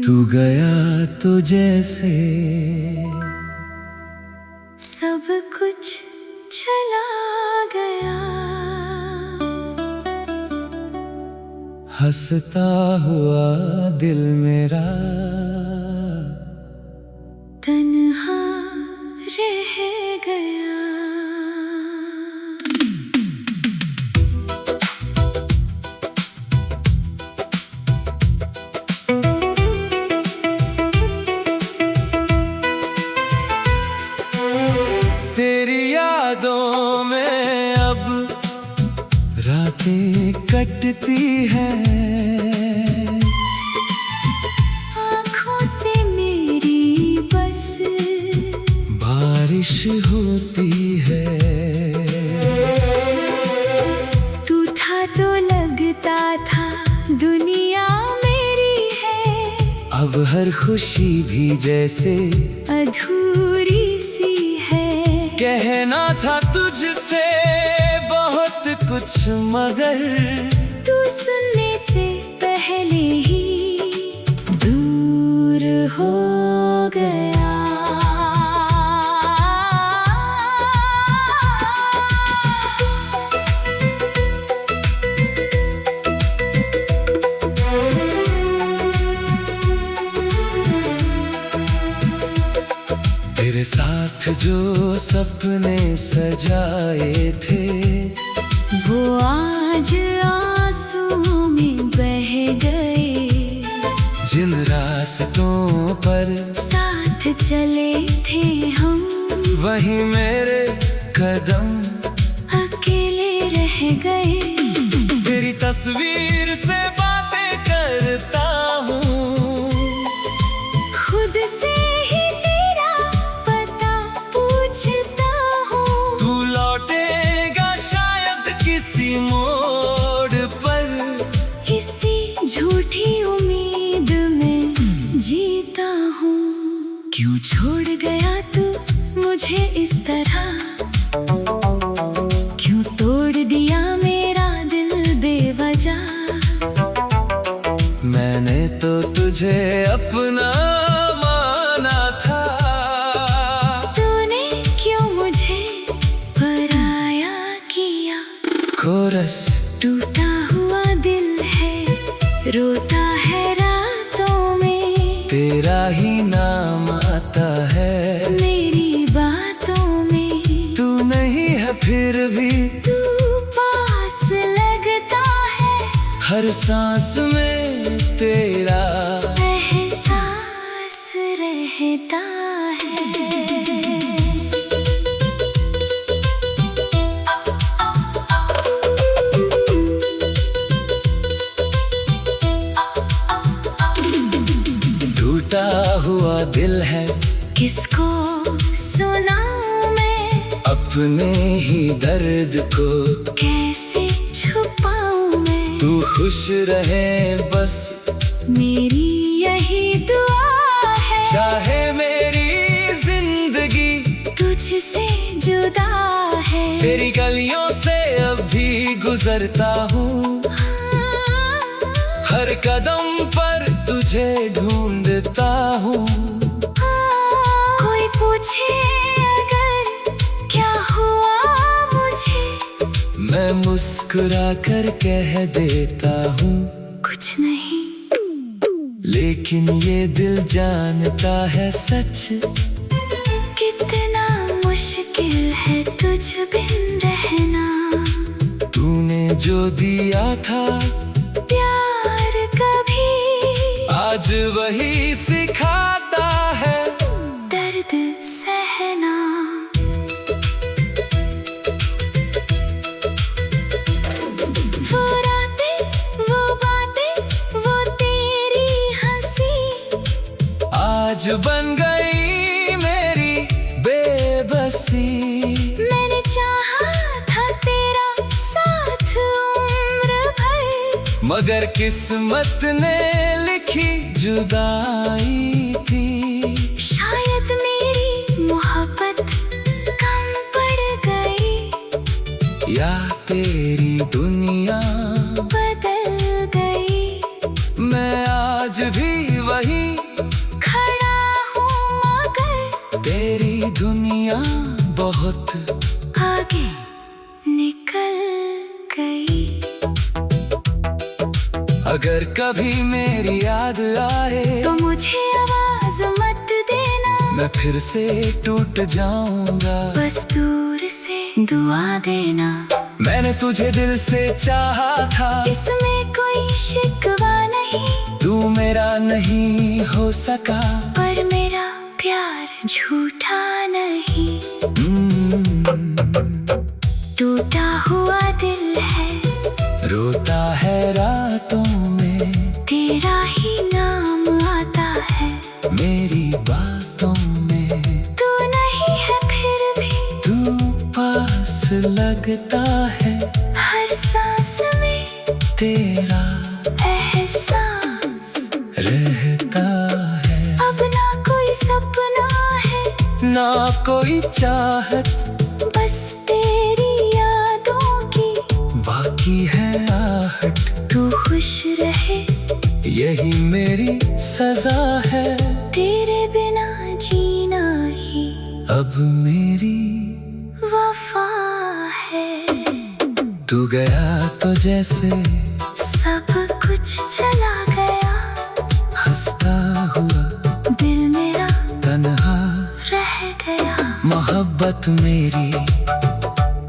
तू गया तो जैसे सब कुछ चला गया। हंसता हुआ दिल मेरा तन्हा रह गया। तेरी यादों में अब रातें कटती हैं। आँखों से मेरी बस बारिश होती है। तू था तो लगता था दुनिया मेरी है। अब हर खुशी भी जैसे अधूरी सी है। कहना था तुझसे बहुत कुछ मगर तू सुनने से पहले ही दूर हो गया। तेरे साथ जो सपने सजाए थे वो आज आंसुओं में बह गए। जिन रास्तों पर साथ चले थे हम वहीं मेरे कदम अकेले रह गए। तेरी तस्वीर से बातें करता हूँ। खुद से ही तेरा पता पूछता हूँ। तू लौटेगा शायद किसी मोड़ पर। इसी झूठी उम्मीद में जीता हूँ। क्यों छोड़ गया तू मुझे इस तरह? क्यों तोड़ दिया मेरा दिल बेवजह? मैंने तो तुझे अपना माना था। तूने क्यों मुझे पराया किया? कोरस टूटा हुआ दिल है रोता है रातों में। तेरा ही नाम आता है मेरी बातों में। तू नहीं है फिर भी तू पास लगता है। हर सांस में तेरा एहसास रहता है। टूटा हुआ दिल है किसको सुनाऊं मैं? अपने ही दर्द को कैसे छुपाऊं मैं? तू खुश रहे बस मेरी यही दुआ है। चाहे मेरी जिंदगी तुझसे जुदा है। तेरी गलियों से अब भी गुजरता हूँ। हर कदम पर तुझे ढूंढता हूँ। कोई पूछे अगर क्या हुआ मुझे? मैं मुस्कुरा कर कह देता हूँ कुछ नहीं। लेकिन ये दिल जानता है सच। कितना मुश्किल है तुझ बिन रहना। तूने जो दिया था प्यार कभी आज वही सिखाता है दर्द सहना। वो रातें वो बातें वो तेरी हंसी आज बन गई मेरी बेबसी। मैंने चाहा था तेरा साथ उम्र भर। मगर किस्मत ने लिखी जुदाई थी। शायद मेरी मोहब्बत कम पड़ गई या तेरी दुनिया बदल गई। मैं आज भी वही बहुत आगे निकल गई। अगर कभी मेरी याद आए तो मुझे आवाज मत देना, मैं फिर से टूट जाऊंगा। बस दूर से दुआ देना। मैंने तुझे दिल से चाहा था, इसमें कोई शिकवा नहीं। तू मेरा नहीं हो सका, पर मेरा प्यार झूठा नहीं। टूटा हुआ दिल है, रोता है रातों में, तेरा ही नाम आता है मेरी बातों में। तू नहीं है फिर भी, तू पास लगता है, हर सांस में तेरा एहसास रहता है। अब ना कोई सपना है, ना कोई चाहत, बस तेरी यादों की बाकी है आहट। तू खुश रहे, यही मेरी सजा है, तेरे बिना जीना ही अब मेरी वफा है। तू गया तो जैसे सब कुछ चला गया, हंसता हुआ दिल मेरा तन्हा रह गया। मोहब्बत मेरी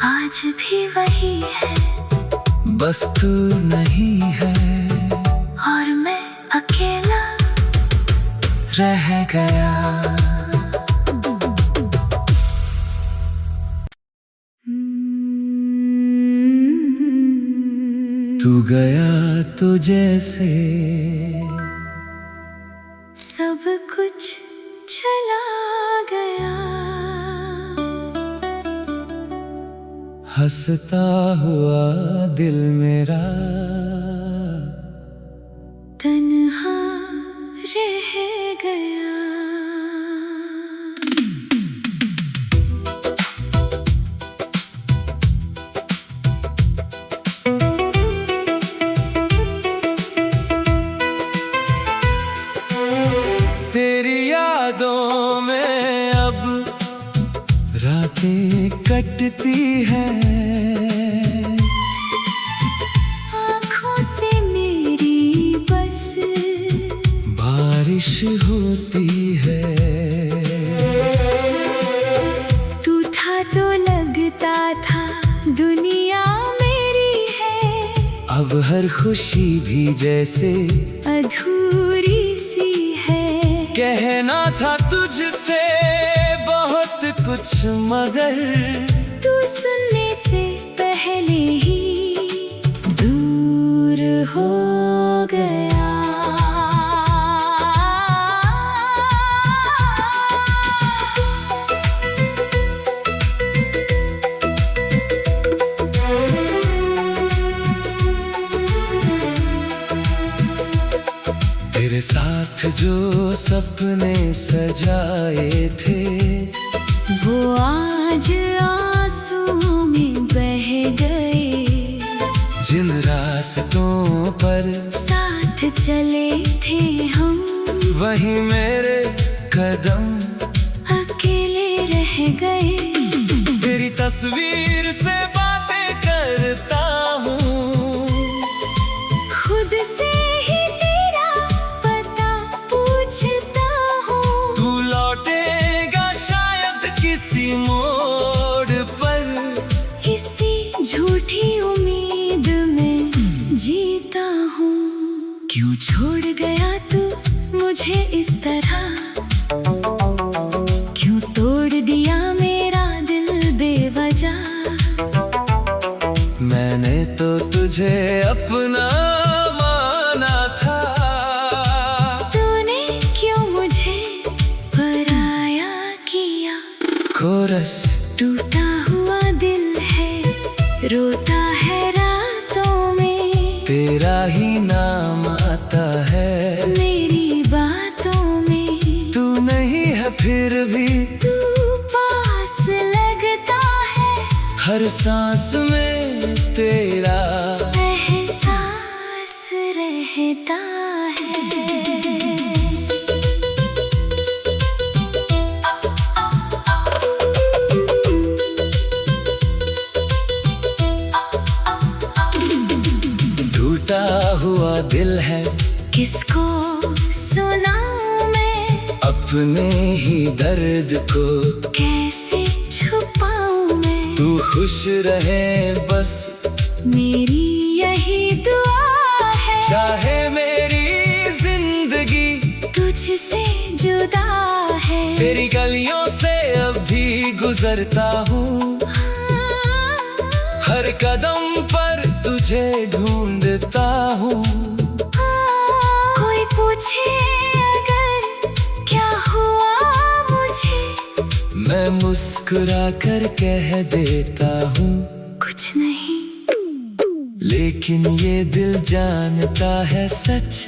आज भी वही है, बस तू नहीं है, और मैं अकेला रह गया। तू गया तो जैसे सब कुछ चला गया, हंसता हुआ दिल मेरा तन्हा रह गया। तेरी यादों में अब रातें कटती हैं, आँखों से मेरी बस बारिश होती है। तू था तो लगता था दुनिया मेरी है, अब हर खुशी भी जैसे अधूरी सी है। कहना था तुझसे बहुत कुछ, मगर तू सुनने से पहले ही दूर हो गया। तेरे साथ जो सपने सजाए थे, वो आज आंसुओं में बह गए। जिन रास्तों पर साथ चले थे हम, वही मेरे कदम अकेले रह गए। तेरी तस्वीर से बातें करता हूँ, खुद से ही तेरा पता पूछता हूँ। तू लौटेगा शायद किसी मोड़ पर, इसी झूठी उम्मीद में जीता हूँ। क्यों छोड़ गया तू मुझे इस तरह, क्यों तोड़ दिया मेरा दिल बेवजह। मैंने तो तुझे अपना माना था, तूने क्यों मुझे पराया किया। कोरस टूटा हुआ दिल है, रोता है रातों में, तेरा ही नाम आता है मेरी बातों में। तू नहीं है फिर भी, तू पास लगता है, हर सांस में तेरा एहसास रहता है। टूटा हुआ दिल है, किसको सुनाऊं मैं, अपने ही दर्द को कैसे छुपाऊं मैं। तू खुश रहे बस मेरी यही दुआ है, चाहे मेरी जिंदगी तुझसे जुदा है। तेरी गलियों से अब भी गुजरता हूँ, हर कदम पर तुझे ढूंढता हूँ। कोई पूछे अगर क्या हुआ मुझे, मैं मुस्कुरा कर कह देता हूँ कुछ नहीं। लेकिन ये दिल जानता है सच,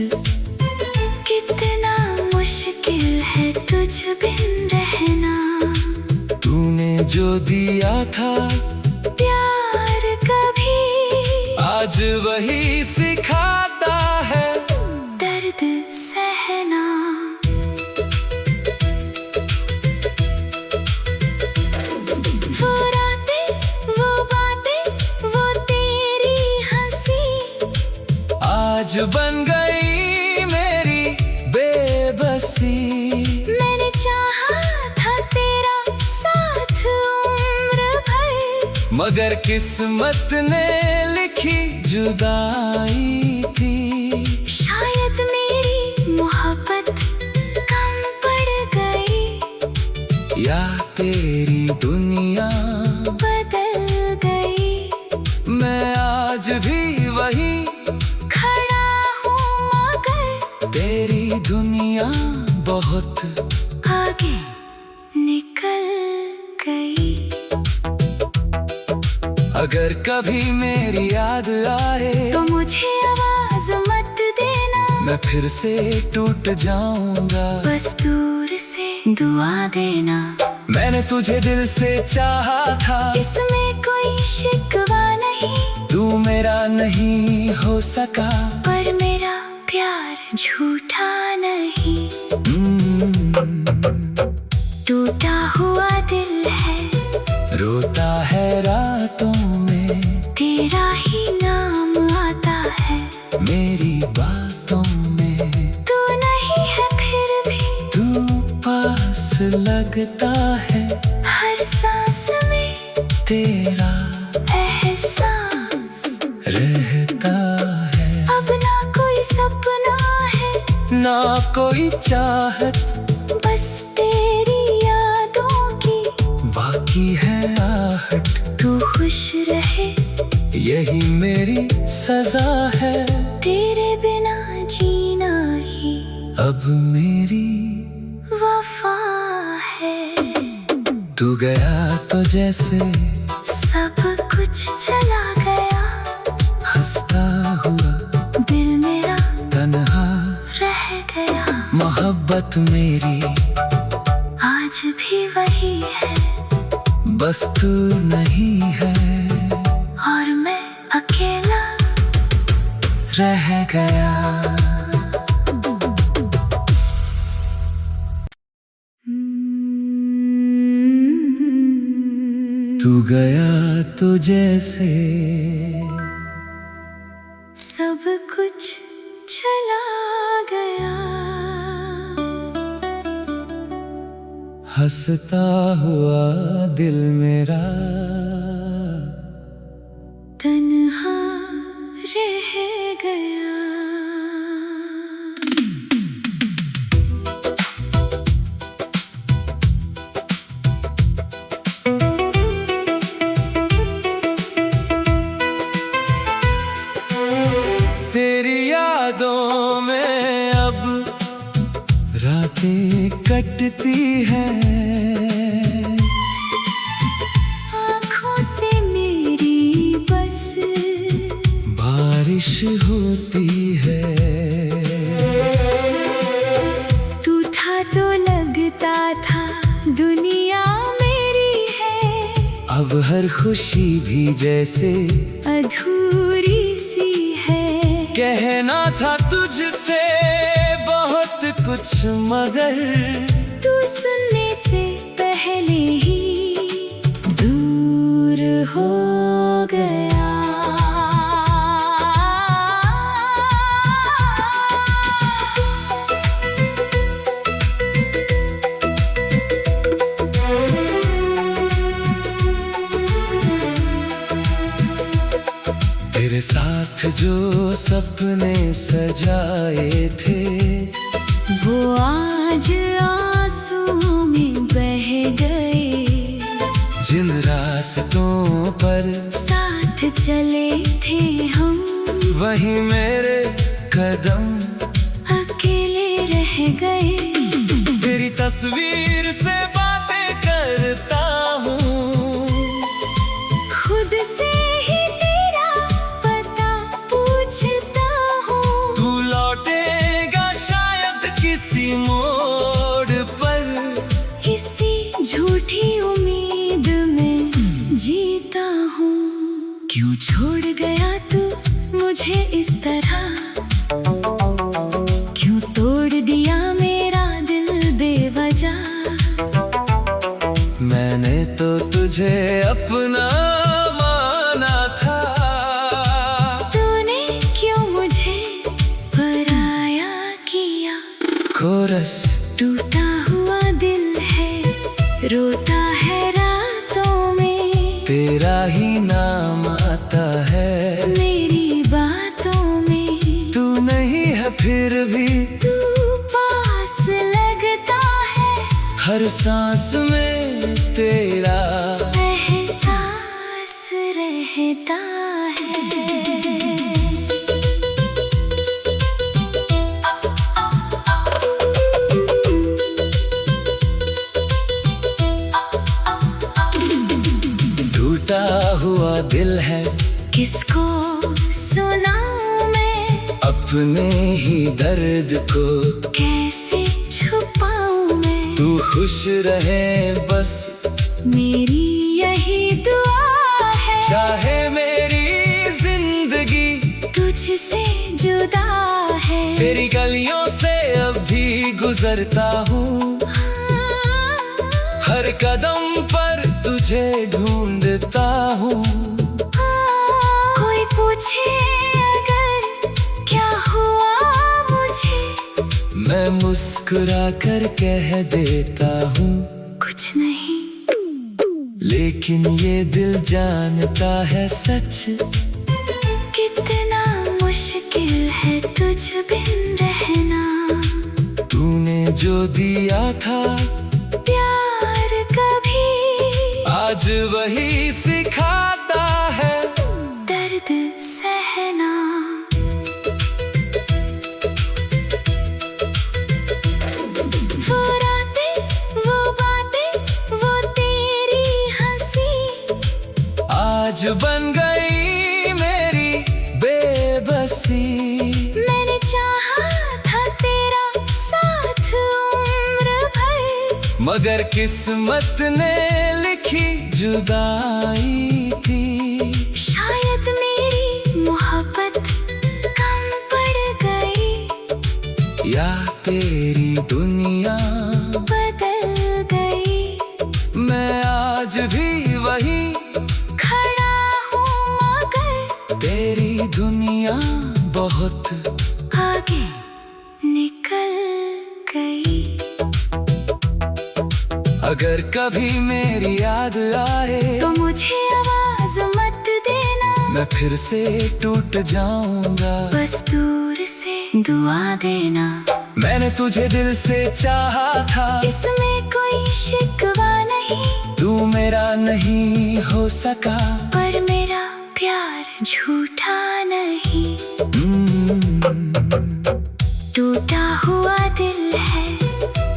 कितना मुश्किल है तुझ बिन रहना। तूने जो दिया था प्यार कभी आज वही सिखाता है दर्द सहना। वो रातें, वो बातें, वो तेरी हंसी आज बन गई मेरी बेबसी। मैंने चाहा था तेरा साथ उम्र भर, मगर किस्मत ने लिखी जुदाई थी। शायद मेरी मोहब्बत कम पड़ गई, या तेरी दुनिया बदल गई। मैं आज भी वही खड़ा हूँ मगर तेरी दुनिया बहुत आगे निकल गई। अगर कभी मेरी याद आए तो मुझे आवाज मत देना, मैं फिर से टूट जाऊंगा। बस दूर से दुआ देना। मैंने तुझे दिल से चाहा था, इसमें कोई शिकवा नहीं, तू मेरा नहीं हो सका। पर मेरा प्यार झूठा नहीं। टूटा हुआ दिल है, रोता है रातों में, तेरा ही नाम आता है मेरी बातों में। तू नहीं है फिर भी तू पास लगता है, हर सांस में तेरा एहसास रहता है। अब ना कोई सपना है, ना कोई चाहत, बस तेरी यादों की बाकी है आहट। तू खुश रहे यही मेरी सजा है, तेरे बिना जीना ही अब मेरी वफा है। तू गया तो जैसे सब कुछ चला गया, हंसता हुआ दिल मेरा तन्हा रह गया। मोहब्बत मेरी आज भी वही है, बस तू नहीं है, और मैं अकेला रह गया। तू गया तो जैसे सब कुछ चला गया, हंसता हुआ दिल मेरा तन्हा रह गया। तेरी यादों में अब रातें कटती हैं, आँखों से मेरी बस बारिश होती है। तू था तो लगता था दुनिया मेरी है, अब हर खुशी भी जैसे अधूरी सी है। कहना था तुझसे बहुत कुछ मगर तू सुनने से पहले ही दूर हो गया। सपने सजाए थे, वो आज आंसुओं में बह गए। जिन रास्तों पर साथ चले थे हम, वही मेरे कदम अकेले रह गए। तेरी तस्वीर से बातें करता हूँ, खुद से ही तेरा पता पूछता हूँ। तू लौटेगा शायद किसी मोड़ पर, इसी झूठी उम्मीद में जीता हूँ। क्यों छोड़ गया तू मुझे इस तरह, क्यों तोड़ दिया मेरा दिल बेवजह। मैंने तो तुझे अपना माना था, तूने क्यों मुझे पराया किया। कोरस टूटा हुआ दिल है, रोता है रातों में। तेरा ही नाम आता है मेरी बातों में, तू नहीं है फिर भी तू पास लगता है। हर सांस में तेरा एहसास रहता है। टूटा हुआ दिल है, किसको सुनाऊं मैं, अपने ही दर्द को कैसे छुपाऊं मैं। तू खुश रहे बस मेरी यही दुआ है, चाहे मेरी जिंदगी तुझसे जुदा है। तेरी गलियों से अभी गुजरता हूँ, हर कदम पर तुझे ढूंढता हूँ। कोई पूछे अगर क्या हुआ मुझे, मैं मुस्कुरा कर कह देता हूँ कुछ नहीं। लेकिन ये दिल जानता है सच, कितना मुश्किल है तुझ बिन रहना। तूने जो दिया था प्यार कभी आज वही सिखाता है दर्द सहना। वो रातें, वो बातें, वो तेरी हंसी, आज बन गई मेरी बेबसी। मैंने चाहा था तेरा साथ उम्र भर, मगर किस्मत ने लिखी जुदाई थी। शायद मेरी मोहब्बत कम पड़ गई, या तेरी दुनिया बदल गई। मैं आज भी वही खड़ा हूँ मगर तेरी दुनिया बहुत आगे निकल गई। अगर कभी मेरी याद आए तो मुझे आवाज मत देना, मैं फिर से टूट जाऊंगा। बस दूर से दुआ देना। मैंने तुझे दिल से चाहा था, इसमें कोई शिकवा नहीं, तू मेरा नहीं हो सका। पर मेरा प्यार झूठा नहीं। टूटा हुआ दिल है,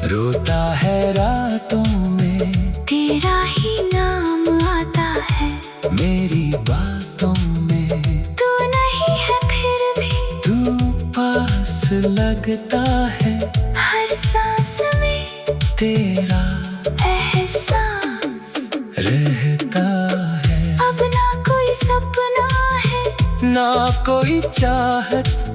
रोता है रातों में, तेरा ही नाम आता है मेरी बातों में। तू नहीं है फिर भी तू पास लगता है, हर सांस में तेरा एहसास रहता है। अब ना कोई सपना है, ना कोई चाहत